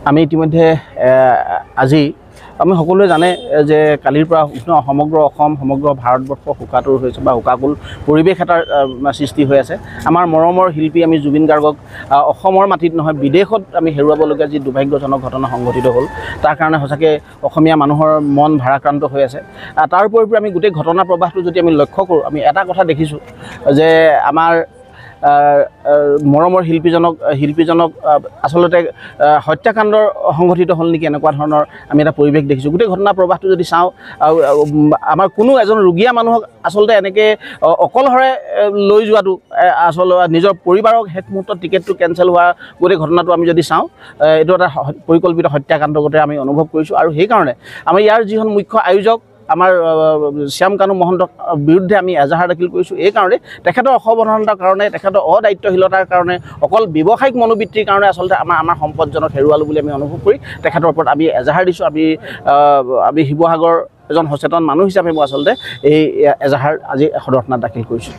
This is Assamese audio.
আমি ইতিমধ্যে আজি আমি সকলোৱে জানে যে কালিৰ পৰা সমগ্ৰ অসম সমগ্ৰ ভাৰতবৰ্ষ শোকাতুৰ হৈছে বা শোকাকুল পৰিৱেশ এটাৰ সৃষ্টি হৈ আছে। আমাৰ মৰমৰ শিল্পী আমি জুবিন গাৰ্গক অসমৰ মাটিত নহয় বিদেশত আমি হেৰুৱাবলগীয়া যি দুৰ্ভাগ্যজনক ঘটনা সংঘটিত হ'ল, তাৰ কাৰণে সঁচাকৈ অসমীয়া মানুহৰ মন ভাৰাক্ৰান্ত হৈ আছে। তাৰ উপৰি আমি গোটেই ঘটনা প্ৰবাহটো যদি আমি লক্ষ্য কৰোঁ, আমি এটা কথা দেখিছোঁ যে আমাৰ মৰমৰ শিল্পীজনক আচলতে হত্যাকাণ্ডৰ সংঘটিত হ'ল নেকি, এনেকুৱা ধৰণৰ আমি এটা পৰিৱেশ দেখিছোঁ। গোটেই ঘটনা প্ৰবাহটো যদি চাওঁ, আমাৰ কোনো এজন ৰোগীয়া মানুহক আচলতে এনেকৈ অকলশৰে লৈ যোৱাটো আচলতে নিজৰ পৰিবাৰক শেষ মুহূৰ্তত টিকেটটো কেঞ্চেল হোৱা গোটেই ঘটনাটো আমি যদি চাওঁ, এইটো এটা পৰিকল্পিত হত্যাকাণ্ড গোটেই আমি অনুভৱ কৰিছোঁ। আৰু সেইকাৰণে আমি ইয়াৰ যিখন মুখ্য আয়োজক আমাৰ শ্যাম কানু মহন্তৰ বিৰুদ্ধে আমি এজাহাৰ দাখিল কৰিছোঁ। এইকাৰণে তেখেতৰ অসাৱধানতাৰ কাৰণে, তেখেতৰ অদায়িত্বশীলতাৰ কাৰণে, অকল ব্যৱসায়িক মনোবৃত্তিৰ কাৰণে আচলতে আমাৰ সম্পদজনক হেৰুৱালোঁ বুলি আমি অনুভৱ কৰি তেখেতৰ ওপৰত আমি এজাহাৰ দিছোঁ। আমি শিৱসাগৰ এজন সচেতন মানুহ হিচাপে মই আচলতে এই এজাহাৰ আজি সদৰ থানাত দাখিল কৰিছোঁ।